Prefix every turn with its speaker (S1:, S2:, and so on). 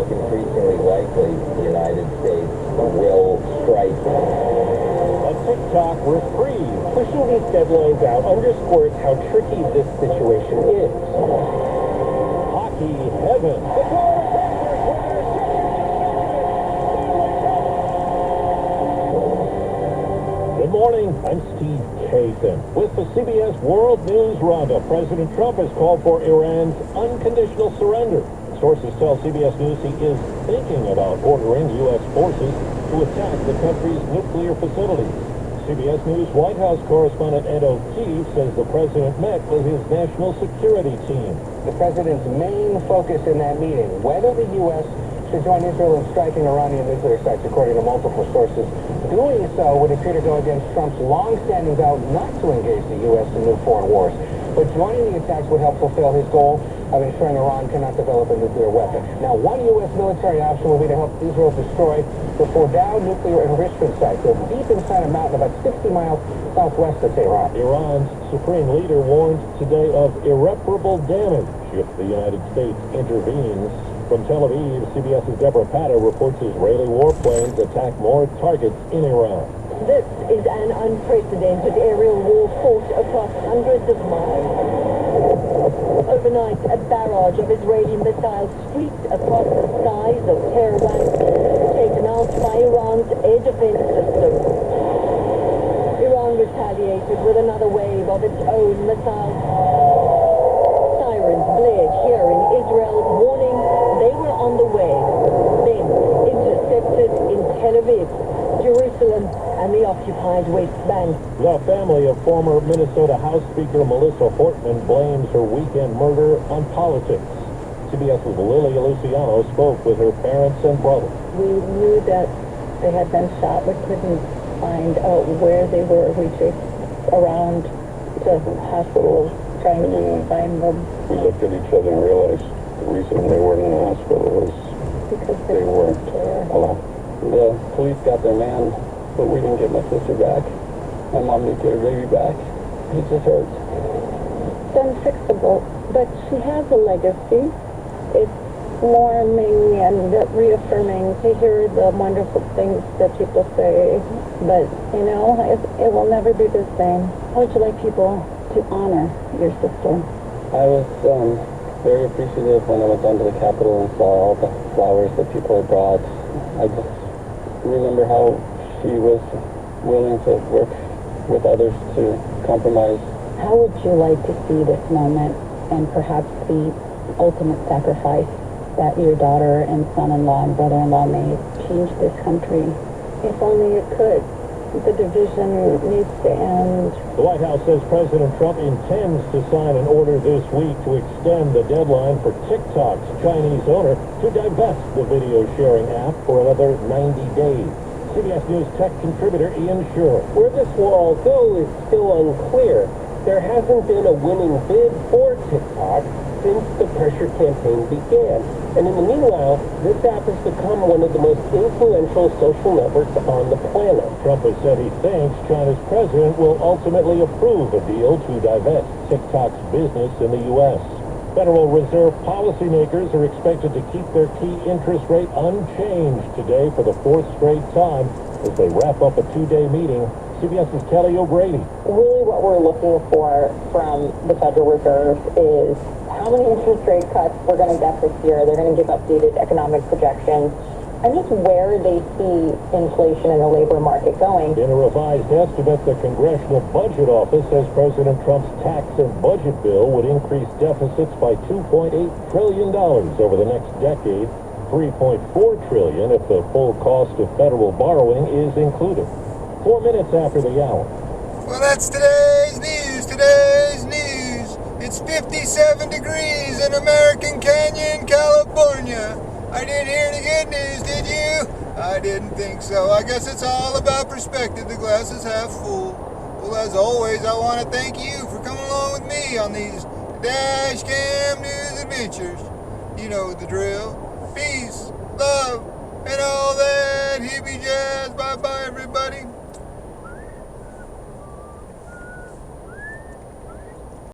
S1: look increasingly likely the United States will strike.
S2: A TikTok reprieve. Pushing these deadlines out underscores how tricky this situation is. Hockey heaven. The Florida Panthers win their second. Good morning. I'm Steve Kathan. With the CBS World News Roundup, President Trump has called for Iran's unconditional surrender. Sources tell CBS News he is thinking about ordering U.S. forces to attack the country's nuclear facilities. CBS News White House correspondent Ed O'Keefe says the president met with his national security team.
S3: The president's main focus in that meeting, whether the U.S. should join Israel in striking Iranian nuclear sites, according to multiple sources. Doing so would appear to go against Trump's long-standing vow not to engage the U.S. in new foreign wars. But joining the attacks would help fulfill his goal of ensuring Iran cannot develop a nuclear weapon. Now, one U.S. military option will be to help Israel destroy the Fordow nuclear enrichment site. They're deep inside a mountain about 60 miles southwest of Tehran.
S2: Iran's supreme leader warned today of irreparable damage if the United States intervenes. From Tel Aviv, CBS's Deborah Patta reports Israeli warplanes attack more targets in Iran.
S4: This is an unprecedented aerial war fought across hundreds of miles. Overnight, a barrage of Israeli missiles streaked across the skies of Tehran, taken out by Iran's air defense system. Iran retaliated with another wave of its own missiles. Sirens blared here in Israel, warning they were on the way. Then intercepted in Tel Aviv, Jerusalem, and the occupied West Bank.
S2: The family of former Minnesota House Speaker Melissa Hortman blames her weekend murder on politics. CBS's Lily Luciano spoke with her parents and brother.
S4: We knew that they had been shot. We couldn't find out where they were. We chased around the hospital trying to find them.
S5: We looked at each other and realized the reason they weren't in the hospital was
S4: because
S5: they weren't alive. The police got their man, but we didn't get my sister back. My mom didn't get her baby back. It just hurts.
S4: It's unfixable, but she has a legacy. It's warming and reaffirming to hear the wonderful things that people say, but, you know, it will never be the same. How would you like people to honor your sister?
S5: I was very appreciative when I went down to the Capitol and saw all the flowers that people had brought. I just remember how she was willing to work with others to compromise.
S4: How would you like to see this moment and perhaps the ultimate sacrifice that your daughter and son-in-law and brother-in-law made change this country? If only it could. The division needs to end.
S2: The White House says President Trump intends to sign an order this week to extend the deadline for TikTok's Chinese owner to divest the video sharing app for another 90 days. CBS News tech contributor Ian Schuer.
S3: Where this will all go is still unclear. There hasn't been a winning bid for TikTok since the pressure campaign began. And in the meanwhile, this app has become one of the most influential social networks on the planet.
S2: Trump has said he thinks China's president will ultimately approve a deal to divest TikTok's business in the U.S. Federal Reserve policymakers are expected to keep their key interest rate unchanged today for the fourth straight time as they wrap up a two-day meeting. CBS's Kelly O'Grady.
S6: Really what we're looking for from the Federal Reserve is how many interest rate cuts we're going to get this year. They're going to give updated economic projections and just where they see inflation in the labor market going.
S2: In a revised estimate, the Congressional Budget Office says President Trump's tax and budget bill would increase deficits by $2.8 trillion over the next decade, $3.4 trillion if the full cost of federal borrowing is included. 4 minutes after the hour.
S7: Well, that's today's news. It's 57 degrees in American Canyon, California. I didn't hear any good news, did you? I didn't think so. I guess it's all about perspective. The glass is half full. Well, as always, I want to thank you for coming along with me on these Dash Cam News adventures. You know the drill. Peace, love, and all that hippie jazz. Bye-bye, everybody.